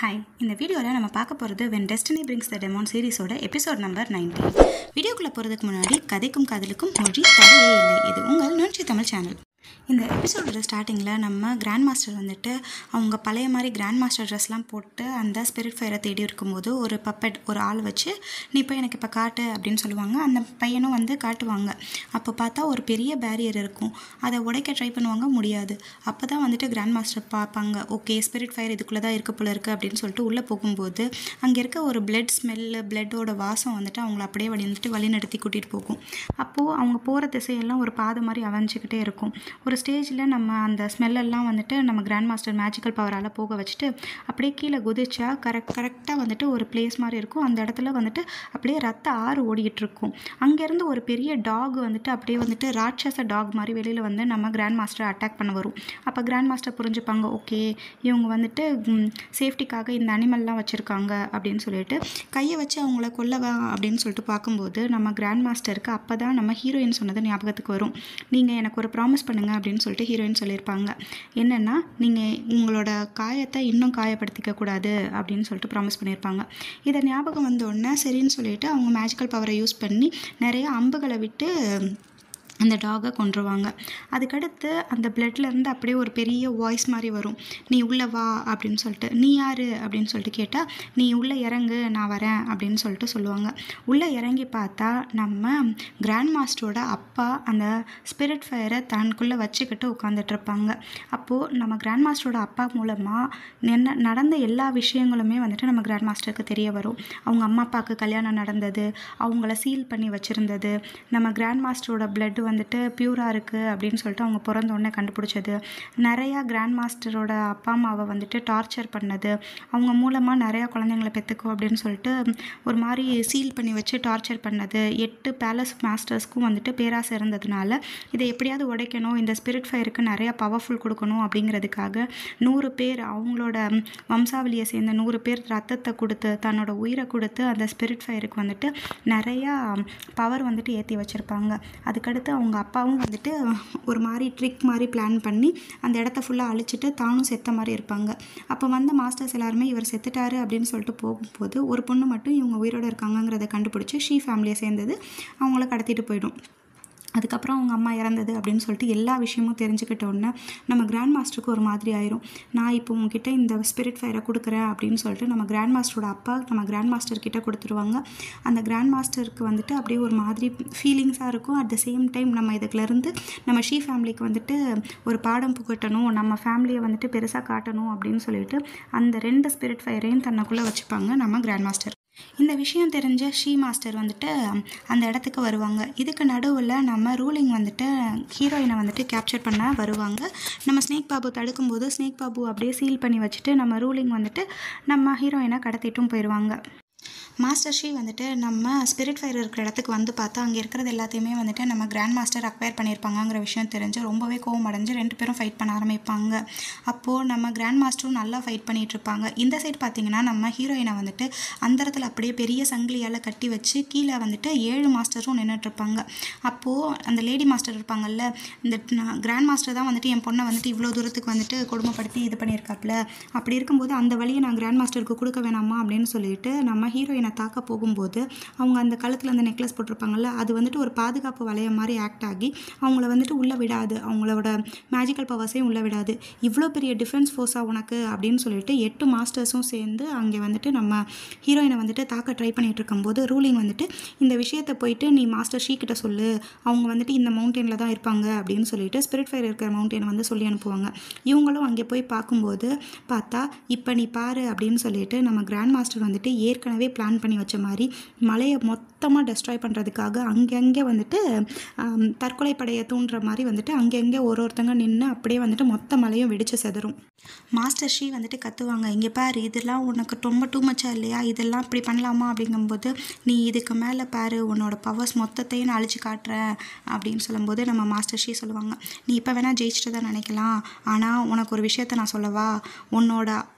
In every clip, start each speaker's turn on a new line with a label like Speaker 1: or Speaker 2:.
Speaker 1: Hi, இந்த வீடியோவில் நம்ம பார்க்க போகிறது when destiny brings the demon சீரிஸோட எபிசோட் நம்பர் 19. வீடியோக்குள்ளே போகிறதுக்கு முன்னாடி கதைக்கும் காதலுக்கும் மொழி தடையே இல்லை. இது உங்கள் நுண்சி தமிழ் சேனல். இந்த எபிசோடோட ஸ்டார்டிங்கில் நம்ம கிராண்ட் மாஸ்டர் வந்துட்டு அவங்க பழைய மாதிரி கிராண்ட் மாஸ்டர் ட்ரெஸ்லாம் போட்டு அந்த ஸ்பிரிட் ஃபயரை தேடி இருக்கும்போது ஒரு பப்பட் ஒரு ஆள் வச்சு நீ போய் எனக்கு இப்போ காட்டு அப்படின்னு சொல்லுவாங்க. அந்த பையனும் வந்து காட்டுவாங்க. அப்போ பார்த்தா ஒரு பெரிய பேரியர் இருக்கும். அதை உடைக்க ட்ரை பண்ணுவாங்க, முடியாது. அப்போ தான் வந்துட்டு கிராண்ட் மாஸ்டர் பார்ப்பாங்க. ஓகே, ஸ்பிரிட் ஃபயர் இதுக்குள்ளே தான் இருக்க போல இருக்குது அப்படின்னு சொல்லிட்டு உள்ளே போகும்போது அங்கே இருக்க ஒரு பிளட் ஸ்மெல்லு, பிளட்டோட வாசம் வந்துட்டு அவங்கள அப்படியே வழிநடத்தி கூட்டிகிட்டு போகும். அப்போது அவங்க போகிற திசையெல்லாம் ஒரு பாதை மாதிரி அமைஞ்சிக்கிட்டே இருக்கும். ஒரு ஸ்டேஜில் நம்ம அந்த ஸ்மெல்லெல்லாம் வந்துட்டு நம்ம கிராண்ட் மாஸ்டர் மேஜிக்கல் பவரால் போக வச்சுட்டு அப்படியே கீழே குதிச்சா கரெக்டாக வந்துட்டு ஒரு பிளேஸ் மாதிரி இருக்கும். அந்த இடத்துல வந்துட்டு அப்படியே ரத்த ஆறு ஓடிக்கிட்டு இருக்கும். அங்கேருந்து ஒரு பெரிய டாக் வந்துட்டு அப்படியே வந்துட்டு ராட்சச டாக் மாதிரி வெளியில் வந்து நம்ம கிராண்ட் மாஸ்டர் அட்டாக் பண்ண வரும். அப்போ கிராண்ட் மாஸ்டர் புரிஞ்சுப்பாங்க, ஓகே இவங்க வந்துட்டு சேஃப்டிக்காக இந்த அனிமல்லாம் வச்சுருக்காங்க அப்படின்னு சொல்லிட்டு கையை வச்சு அவங்கள கொல்லவா அப்படின்னு சொல்லிட்டு பார்க்கும்போது நம்ம கிராண்ட் மாஸ்டருக்கு அப்போ தான் நம்ம ஹீரோயின் சொன்னது ஞாபகத்துக்கு வரும். நீங்கள் எனக்கு ஒரு ப்ராமிஸ் பண்ணுங்கள் அப்படின்னு சொல்லிட்டு ஹீரோயின் சொல்லியிருப்பாங்க. என்னென்னா, நீங்கள் உங்களோட காயத்தை இன்னும் காயப்படுத்திக்க கூடாது அப்படின்னு சொல்லிட்டு ப்ராமிஸ் பண்ணியிருப்பாங்க. இதை ஞாபகம் வந்தோடனே சரின்னு சொல்லிட்டு அவங்க மேஜிக்கல் பவரை யூஸ் பண்ணி நிறைய அம்புகளை விட்டு அந்த டாகை கொன்றுவாங்க. அதுக்கடுத்து அந்த பிளட்லேருந்து அப்படியே ஒரு பெரிய வாய்ஸ் மாதிரி வரும், நீ உள்ளே வா அப்படின்னு சொல்லிட்டு. நீ யார் அப்படின்னு சொல்லிட்டு கேட்டால், நீ உள்ளே இறங்கு, நான் வரேன் அப்படின்னு சொல்லிட்டு சொல்லுவாங்க. உள்ளே இறங்கி பார்த்தா நம்ம கிராண்ட் மாஸ்டரோட அப்பா அந்த ஸ்பிரிட் ஃபயரை தனக்குள்ளே வச்சுக்கிட்டு உட்காந்துட்ருப்பாங்க. அப்போது நம்ம கிராண்ட் மாஸ்டரோட அப்பா மூலமாக நடந்த எல்லா விஷயங்களுமே வந்துட்டு நம்ம கிராண்ட் மாஸ்டருக்கு தெரிய வரும். அவங்க அம்மா அப்பாவுக்கு கல்யாணம் நடந்தது, அவங்கள சீல் பண்ணி வச்சுருந்தது, நம்ம கிராண்ட் மாஸ்டரோட பிளட் வந்துட்டு பியூராக இருக்குது அப்படின்னு சொல்லிட்டு அவங்க பிறந்த உடனே கண்டுபிடிச்சது, நிறையா கிராண்ட் மாஸ்டரோட அப்பா அம்மாவை வந்துட்டு டார்ச்சர் பண்ணது, அவங்க மூலமாக நிறையா குழந்தைங்களை பெற்றுக்கோ அப்படின்னு சொல்லிட்டு ஒரு மாதிரி சீல் பண்ணி வச்சு டார்ச்சர் பண்ணது, 8 பேலஸ் மாஸ்டர்ஸ்க்கும் வந்துட்டு பேராசை இருந்ததுனால இதை எப்படியாவது உடைக்கணும், இந்த ஸ்பிரிட் ஃபயருக்கு நிறையா பவர்ஃபுல் கொடுக்கணும் அப்படிங்கிறதுக்காக 100 பேர் அவங்களோட வம்சாவளியை சேர்ந்த 100 பேர் ரத்தத்தை கொடுத்து தன்னோட உயிரை கொடுத்து அந்த ஸ்பிரிட் ஃபயருக்கு வந்துட்டு நிறையா பவர் வந்துட்டு ஏற்றி வச்சுருப்பாங்க. அதுக்கடுத்து அவங்க அப்பாவும் வந்துட்டு ஒரு மாதிரி ட்ரிக் மாதிரி பிளான் பண்ணி அந்த இடத்த ஃபுல்லாக அழிச்சிட்டு தானும் செத்த மாதிரி இருப்பாங்க. அப்போ வந்த மாஸ்டர்ஸ் எல்லாருமே இவர் செத்துட்டாரு அப்படின்னு சொல்லிட்டு போகும்போது ஒரு பொண்ணு மட்டும் இவங்க உயிரோடு இருக்காங்கங்கிறத கண்டுபிடிச்சி ஷீ ஃபேமிலியை சேர்ந்தது அவங்கள கடத்திட்டு போயிடும். அதுக்கப்புறம் அவங்க அம்மா இறந்தது அப்படின்னு சொல்லிட்டு எல்லா விஷயமும் தெரிஞ்சுக்கிட்டோன்னே நம்ம கிராண்ட் மாஸ்டருக்கு ஒரு மாதிரி ஆயிரும். நான் இப்போ உங்ககிட்ட இந்த ஸ்பிரிட் ஃபயரை கொடுக்குறேன் அப்படின்னு சொல்லிட்டு நம்ம கிராண்ட் மாஸ்டரோட அப்பா நம்ம கிராண்ட் மாஸ்டர்கிட்ட கொடுத்துருவாங்க. அந்த கிராண்ட் மாஸ்டருக்கு வந்துட்டு அப்படியே ஒரு மாதிரி ஃபீலிங்ஸாக இருக்கும். அட் த சேம் டைம் நம்ம இதுலேருந்து நம்ம ஷீ ஃபேமிலிக்கு வந்துட்டு ஒரு பாடம் புகட்டணும், நம்ம ஃபேமிலியை வந்துட்டு பெருசாக காட்டணும் அப்படின்னு சொல்லிட்டு அந்த 2 ஸ்பிரிட் ஃபயரையும் தன்னைக்குள்ளே வச்சுப்பாங்க நம்ம கிராண்ட் மாஸ்டர். இந்த விஷயம் தெரிஞ்ச ஷீ மாஸ்டர் வந்துட்டு அந்த இடத்துக்கு வருவாங்க. இதுக்கு நடுவில் நம்ம ரூலிங் வந்துட்டு ஹீரோயினை வந்துட்டு கேப்சர் பண்ண வருவாங்க. நம்ம ஸ்னேக் பாபு தடுக்கும்போது ஸ்னேக் பாபு அப்படியே சீல் பண்ணி வச்சுட்டு நம்ம ரூலிங் வந்துட்டு நம்ம ஹீரோயினை கடத்திட்டும் போயிடுவாங்க. மாஸ்டர் ஷீ வந்துட்டு நம்ம ஸ்பிரிட் ஃபயர் இருக்கிற இடத்துக்கு வந்து பார்த்தா அங்கே இருக்கிறது எல்லாத்தையுமே வந்துட்டு நம்ம கிராண்ட் மாஸ்டர் அக்வயர் பண்ணியிருப்பாங்கிற விஷயம் தெரிஞ்சு ரொம்பவே கோவம் அடைஞ்சு 2 பேரும் ஃபைட் பண்ண ஆரம்பிப்பாங்க. அப்போது நம்ம கிராண்ட் மாஸ்டரும் நல்லா ஃபைட் பண்ணிகிட்ருப்பாங்க. இந்த சைட் பார்த்திங்கன்னா நம்ம ஹீரோயினை வந்துட்டு அந்த இடத்துல அப்படியே பெரிய சங்கிலியால் கட்டி வச்சு கீழே வந்துட்டு 7 மாஸ்டரும் நின்றுட்டுருப்பாங்க. அப்போது அந்த லேடி மாஸ்டர் இருப்பாங்கல்ல, இந்த கிராண்ட் மாஸ்டர் தான் வந்துட்டு என் பொண்ணை வந்துட்டு இவ்வளோ தூரத்துக்கு வந்துட்டு கொடுமைப்படுத்தி இது பண்ணியிருக்காப்புல, அப்படி இருக்கும்போது அந்த வழியை நான் கிராண்ட் மாஸ்டருக்கு கொடுக்க வேணாமா அப்படின்னு சொல்லிட்டு நம்ம ஹீரோயின் தாக்க போகும்போது அவங்க அந்த கழுத்தில் அந்த நெக்லஸ் போட்டிருப்பாங்கல்ல, அது வந்துட்டு ஒரு பாதுகாப்பு வளையம் மாதிரி ஆக்ட் ஆகி அவங்கள வந்துட்டு உள்ளே விடாது, அவங்களோட மேஜிக்கல் பவர்ஸையும் உள்ளே விடாது. இவ்வளோ பெரிய டிஃபென்ஸ் ஃபோர்ஸாக உனக்கு அப்படின்னு சொல்லிட்டு 8 மாஸ்டர்ஸும் சேர்ந்து அங்கே வந்துட்டு நம்ம ஹீரோயினை வந்துட்டு தாக்க ட்ரை பண்ணிகிட்டு இருக்கும்போது ரூலிங் வந்துட்டு இந்த விஷயத்தை போயிட்டு நீ மாஸ்டர் ஷீ கிட்ட சொல்லு, அவங்க வந்துட்டு இந்த மவுண்டெயினில் தான் இருப்பாங்க அப்படின்னு சொல்லிட்டு ஸ்பிரிட் ஃபயர் இருக்கிற மவுண்டெயினை வந்து சொல்லி அனுப்புவாங்க. இவங்களும் அங்கே போய் பார்க்கும்போது பார்த்தா இப்போ நீ பாரு அப்படின்னு சொல்லிட்டு நம்ம கிராண்ட் மாஸ்டர் வந்துட்டு ஏற்கனவே பிளான் பண்ணி வச்ச மாதிரி மலையை மொத்தமாக டெஸ்ட்ராய் பண்ணுறதுக்காக அங்கங்கே வந்துட்டு தற்கொலை படையை தூண்டுற மாதிரி வந்துட்டு அங்கங்கே ஒருத்தங்க நின்று அப்படியே வந்துட்டு மொத்த மலையும் வெடிச்சு செதறும். மாஸ்டர் ஷீ வந்துட்டு கத்துவாங்க, இங்கே பாரு இதெல்லாம் உனக்கு ரொம்ப டூ மச்சா இல்லையா, இதெல்லாம் இப்படி பண்ணலாமா அப்படிங்கும்போது நீ இதுக்கு மேலே பாரு உன்னோட பவர்ஸ் மொத்தத்தையும் நான் அழிச்சு காட்டுறேன் அப்படின்னு சொல்லும்போது நம்ம மாஸ்டர் ஷீ சொல்லுவாங்க, நீ இப்போ வேணால் ஜெயிச்சுட்டு தான் நினைக்கலாம், ஆனால் உனக்கு ஒரு விஷயத்த நான் சொல்லவா, உன்னோட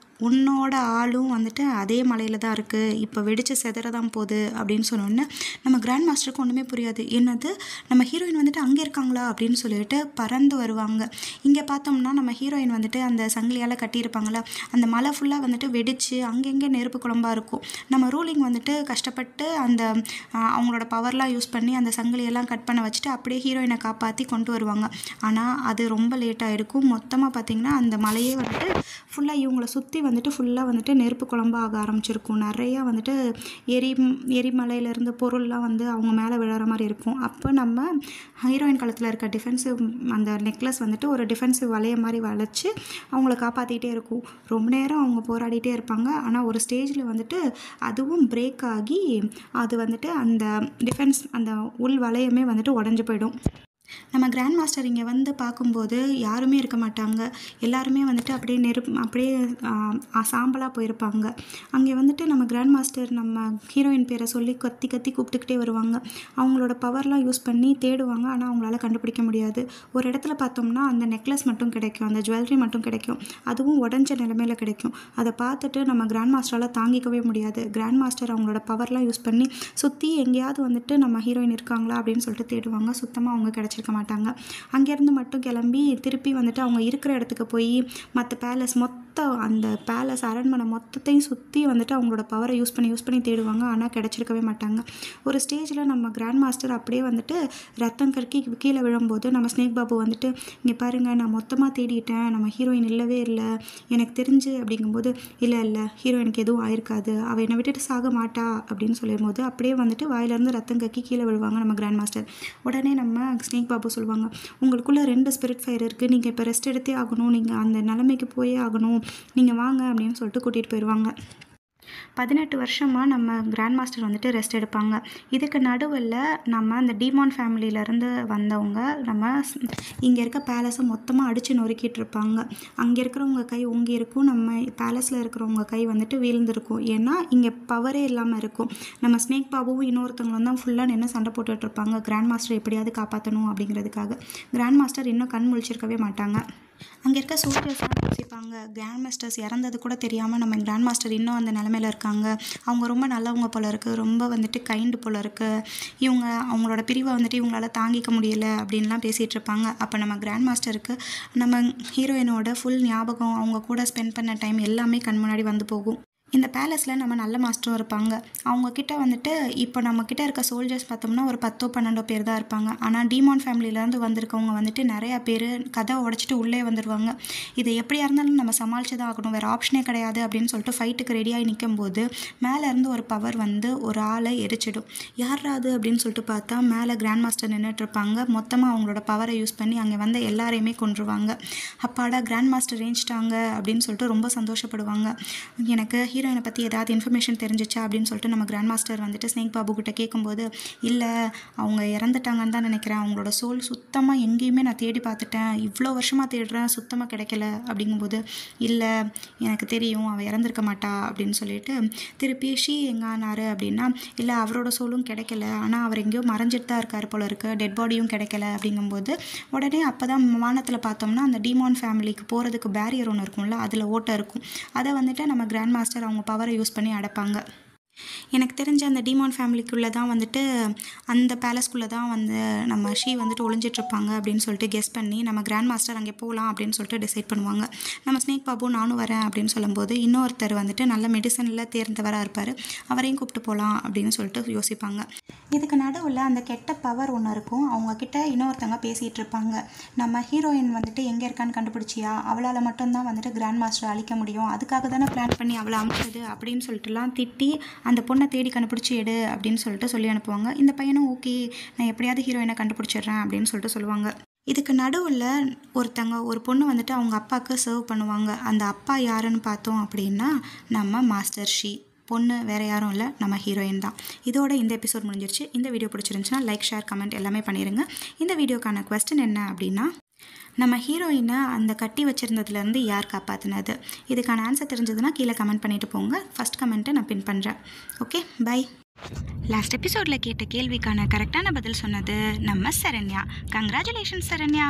Speaker 1: உன்னோட ஆளும் வந்துட்டு அதே மலையில் தான் இருக்குது, இப்போ வெடித்து செதற தான் போகுது அப்படின்னு சொன்னோன்னே நம்ம கிராண்ட் மாஸ்டருக்கு ஒன்றுமே புரியாது. என்னது, நம்ம ஹீரோயின் வந்துட்டு அங்கே இருக்காங்களா அப்படின்னு சொல்லிட்டு பறந்து வருவாங்க. இங்கே பார்த்தோம்னா நம்ம ஹீரோயின் வந்துட்டு அந்த சங்கிலியால் கட்டியிருப்பாங்களா, அந்த மலை ஃபுல்லாக வந்துட்டு வெடித்து அங்கங்கே நெருப்பு குழம்பாக இருக்கும். நம்ம ரூலிங் வந்துட்டு கஷ்டப்பட்டு அந்த அவங்களோட பவர்லாம் யூஸ் பண்ணி அந்த சங்கிலியெல்லாம் கட் பண்ண வச்சுட்டு அப்படியே ஹீரோயினை காப்பாற்றி கொண்டு வருவாங்க. ஆனால் அது ரொம்ப லேட்டாக இருக்கும். மொத்தமாக பார்த்திங்கன்னா அந்த மலையே வந்துட்டு ஃபுல்லாக இவங்கள சுற்றி வந்துட்டு ஃபுல்லாக வந்துட்டு நெருப்பு குழம்பாக ஆக ஆரம்பிச்சிருக்கும். நிறையா வந்துட்டு எரிமலையிலேருந்து பொருள்லாம் வந்து அவங்க மேலே விழுற மாதிரி இருக்கும். அப்போ நம்ம ஹீரோயின் காலத்தில் இருக்க டிஃபென்சிவ் அந்த நெக்லஸ் வந்துட்டு ஒரு டிஃபென்சிவ் வளைய மாதிரி வளைச்சி அவங்கள காப்பாற்றிக்கிட்டே இருக்கும். ரொம்ப நேரம் அவங்க போராடிட்டே இருப்பாங்க. ஆனால் ஒரு ஸ்டேஜில் வந்துட்டு அதுவும் பிரேக் ஆகி அது வந்துட்டு அந்த டிஃபென்ஸ் அந்த உள் வளையமே வந்துட்டு உடஞ்சி போயிடும். நம்ம கிராண்ட் மாஸ்டர் இங்கே வந்து பார்க்கும்போது யாருமே இருக்க மாட்டாங்க. எல்லாருமே வந்துட்டு அப்படியே சாம்பலாக போயிருப்பாங்க. அங்கே வந்துட்டு நம்ம கிராண்ட் மாஸ்டர் நம்ம ஹீரோயின் பேரை சொல்லி கத்தி கூப்பிட்டுக்கிட்டே வருவாங்க. அவங்களோட பவர்லாம் யூஸ் பண்ணி தேடுவாங்க. ஆனால் அவங்களால கண்டுபிடிக்க முடியாது. ஒரு இடத்துல பார்த்தோம்னா அந்த நெக்லஸ் மட்டும் கிடைக்கும், அந்த ஜுவல்லரி மட்டும் கிடைக்கும். அதுவும் உடஞ்ச நிலைமையில் கிடைக்கும். அதை பார்த்துட்டு நம்ம கிராண்ட் மாஸ்டரால் தாங்கிக்கவே முடியாது. கிராண்ட் மாஸ்டர் அவங்களோட பவர்லாம் யூஸ் பண்ணி சுற்றி எங்கேயாவது வந்துட்டு நம்ம ஹீரோயின் இருக்காங்களா அப்படின்னு சொல்லிட்டு தேடுவாங்க. சுத்தமாக அவங்க கிடச்சிருக்க மாட்டாங்க. அங்கேருந்து மட்டும் கிளம்பி திருப்பி வந்துட்டு அவங்க இருக்கிற இடத்துக்கு போய் மற்ற பேலஸ் அந்த பேலஸ் அரண்மனை மொத்தத்தையும் சுற்றி வந்துட்டு அவங்களோட பவரை யூஸ் பண்ணி தேடுவாங்க. ஆனால் கிடச்சிருக்கவே மாட்டாங்க. ஒரு ஸ்டேஜில் நம்ம கிராண்ட் மாஸ்டர் அப்படியே வந்துட்டு ரத்தம் கற்கி கீழே விழும்போது நம்ம ஸ்னேக் பாபு வந்துட்டு இங்கே பாருங்கள், நான் மொத்தமாக தேடிட்டேன், நம்ம ஹீரோயின் இல்லவே இல்லை எனக்கு தெரிஞ்சு அப்படிங்கும்போது, இல்லை ஹீரோயினுக்கு எதுவும் ஆயிருக்காது, அவள் என்னை விட்டுட்டு சாக மாட்டா அப்படின்னு சொல்லும்போது அப்படியே வந்துட்டு வாயிலேருந்து ரத்தம் கக்கி கீழே விழுவாங்க நம்ம கிராண்ட் மாஸ்டர். உடனே நம்ம ஸ்னேக் பாபு சொல்லுவாங்க, உங்களுக்குள்ளே 2 ஸ்பிரிட் ஃபயர் இருக்குது, நீங்கள் இப்போ ரெஸ்ட் எடுத்தே ஆகணும், நீங்கள் அந்த நிலைமைக்கு போயே ஆகணும், நீங்கள் வாங்க அப்படின்னு சொல்லிட்டு கூட்டிகிட்டு போயிடுவாங்க. 18 வருஷமாக நம்ம கிராண்ட் மாஸ்டர் வந்துட்டு ரெஸ்ட் எடுப்பாங்க. இதுக்கு நடுவில் நம்ம அந்த டீமான் ஃபேமிலியிலேருந்து வந்தவங்க நம்ம இங்கே இருக்க பேலஸை மொத்தமாக அடித்து நொறுக்கிட்டு இருப்பாங்க. அங்கே இருக்கிறவங்க கை ஓங்கி இருக்கும், நம்ம பேலஸில் இருக்கிறவங்க கை வந்துட்டு வீழ்ந்துருக்கும். ஏன்னா இங்கே பவரே இல்லாமல் இருக்கும். நம்ம ஸ்னேக் பாபுவும் இன்னொருத்தவங்களும் தான் ஃபுல்லாக நின்று சண்டை போட்டுட்ருப்பாங்க கிராண்ட் மாஸ்டர் எப்படியாவது காப்பாற்றணும் அப்படிங்கிறதுக்காக. கிராண்ட் மாஸ்டர் இன்னும் கண் முழிச்சிருக்கவே மாட்டாங்க. அங்கே இருக்க சோல்ஜர்ஸ்லாம் யோசிப்பாங்க, கிராண்ட் மாஸ்டர்ஸ் இறந்தது கூட தெரியாமல் நம்ம கிராண்ட் மாஸ்டர் இன்னும் அந்த நிலமையில இருக்காங்க, அவங்க ரொம்ப நல்லவங்க போல இருக்குது, ரொம்ப வந்துட்டு கைண்டு போல இருக்குது, இவங்க அவங்களோட பிரிவை வந்துட்டு இவங்களால தாங்கிக்க முடியலை அப்படின்லாம் பேசிகிட்டு இருப்பாங்க. அப்போ நம்ம கிராண்ட் மாஸ்டருக்கு நம்ம ஹீரோயினோட ஃபுல் ஞாபகம், அவங்க கூட ஸ்பெண்ட் பண்ண டைம் எல்லாமே கண் முன்னாடி வந்து போகும். இந்த பேலஸில் நம்ம நல்ல மாஸ்டரும் இருப்பாங்க. அவங்கக்கிட்ட வந்துட்டு இப்போ நம்மக்கிட்ட இருக்க சோல்ஜர்ஸ் பார்த்தோம்னா ஒரு 10-12 பேர் தான் இருப்பாங்க. ஆனால் டீமான் ஃபேமிலியிலேருந்து வந்திருக்கவங்க வந்துட்டு நிறையா பேர் கதை உடச்சிட்டு உள்ளே வந்துடுவாங்க. இதை எப்படியா இருந்தாலும் நம்ம சமாளித்து தான் ஆகணும், வேறு ஆப்ஷனே கிடையாது அப்படின்னு சொல்லிட்டு ஃபைட்டுக்கு ரெடியாகி நிற்கும்போது மேலேருந்து ஒரு பவர் வந்து ஒரு ஆளை எரிச்சிடும். யாராது அப்படின்னு சொல்லிட்டு பார்த்தா மேலே கிராண்ட் மாஸ்டர் நின்றுட்டுருப்பாங்க. மொத்தமாக அவங்களோட பவரை யூஸ் பண்ணி அங்கே வந்த எல்லாரையுமே கொன்றுவாங்க. அப்பாடா கிராண்ட் மாஸ்டர் ரேஞ்சிட்டாங்க அப்படின்னு சொல்லிட்டு ரொம்ப சந்தோஷப்படுவாங்க. எனக்கு ஹீரோயினை பற்றி ஏதாவது இன்ஃபர்மேஷன் தெரிஞ்சிச்சா அப்படின்னு சொல்லிட்டு நம்ம கிராண்ட் மாஸ்டர் வந்துட்டு ஸ்னேக் பாபு கிட்ட கேட்கும்போது, இல்லை அவங்க இறந்துட்டாங்கன்னு தான் நினைக்கிறேன், அவங்களோட சோல் சுத்தமாக எங்கேயுமே நான் தேடி பார்த்துட்டேன், இவ்வளோ வருஷமாக தேடுறேன், சுத்தமாக கிடைக்கல அப்படிங்கும்போது, இல்லை எனக்கு தெரியும் அவள் இறந்துருக்க மாட்டா அப்படின்னு சொல்லிட்டு திருப்பி ஷீ எங்கே ஆனார் அப்படின்னா, இல்லை அவரோட சோலும் கிடைக்கல, ஆனால் அவர் எங்கேயோ மறைஞ்சிட்டு தான் இருக்கார் போல இருக்குது, டெட் பாடியும் கிடைக்கல அப்படிங்கும்போது உடனே அப்போ தான் வானத்தில் பார்த்தோம்னா அந்த டீமான் ஃபேமிலிக்கு போகிறதுக்கு பேரியர் ஒன்று இருக்கும்ல, அதில் ஓட்டை இருக்கும். அதை வந்துட்டு நம்ம கிராண்ட் மாஸ்டர் அவங்க பவரை யூஸ் பண்ணி அடைப்பாங்க. எனக்கு தெரிஞ்ச அந்த டீமான் ஃபேமிலிக்குள்ளே தான் வந்துட்டு அந்த பேலஸ்குள்ளே தான் வந்து நம்ம ஷீ வந்துட்டு ஒளிஞ்சிட்ருப்பாங்க அப்படின்னு சொல்லிட்டு கெஸ் பண்ணி நம்ம கிராண்ட் மாஸ்டர் அங்கே போகலாம் அப்படின்னு சொல்லிட்டு டிசைட் பண்ணுவாங்க. நம்ம ஸ்னேக் பாபு நானும் வரேன் அப்படின்னு சொல்லும்போது இன்னொருத்தர் வந்துட்டு நல்ல மெடிசனில் தேர்ந்தவராக இருப்பார், அவரையும் கூப்பிட்டு போகலாம் அப்படின்னு சொல்லிட்டு யோசிப்பாங்க. இதுக்கு நடுவில் அந்த கெட்ட பவர் ஒன்று இருக்கும், அவங்கக்கிட்ட இன்னொருத்தவங்க பேசிகிட்டு இருப்பாங்க. நம்ம ஹீரோயின் வந்துட்டு எங்கே இருக்கான்னு கண்டுபிடிச்சியா, அவளால் மட்டும்தான் வந்துட்டு கிராண்ட் மாஸ்டர் அழிக்க முடியும், அதுக்காக தானே பிளான் பண்ணி அவளை அமுச்சது அப்படின்னு சொல்லிட்டுலாம் திட்டி அந்த பொண்ணை தேடி கண்டுபிடிச்சி எடு அப்படின்னு சொல்லிட்டு சொல்லி அனுப்புவாங்க. இந்த பையனும் ஓகே நான் எப்படியாவது ஹீரோயினை கண்டுபிடிச்சிடுறேன் அப்படின்னு சொல்லிட்டு சொல்லுவாங்க. இதுக்கு நடுவில் ஒரு பொண்ணு வந்துட்டு அவங்க அப்பாவுக்கு சர்வ் பண்ணுவாங்க. அந்த அப்பா யாருன்னு பார்த்தோம் அப்படின்னா நம்ம மாஸ்டர் ஷீ. பொண்ணு வேறு யாரும் இல்லை, நம்ம ஹீரோயின் தான். இதோட இந்த எபிசோட் முடிஞ்சிருச்சு. இந்த வீடியோ பிடிச்சிருந்துச்சுன்னா லைக், ஷேர், கமெண்ட் எல்லாமே பண்ணிடுங்க. இந்த வீடியோக்கான குவெஸ்டன் என்ன அப்படின்னா, நம்ம ஹீரோயினை அந்த கட்டி வச்சுருந்ததுலேருந்து யார் காப்பாற்றினது? இதுக்கான ஆன்சர் தெரிஞ்சதுன்னா கீழே கமெண்ட் பண்ணிவிட்டு போங்க. ஃபஸ்ட் கமெண்ட்டை நான் பின் பண்ணுறேன். Okay, by. லாஸ்ட் எபிசோடில் கேட்ட கேள்விக்கான கரெக்டான பதில் சொன்னது நம்ம சரண்யா. கங்க்ராச்சுலேஷன்ஸ் சரண்யா.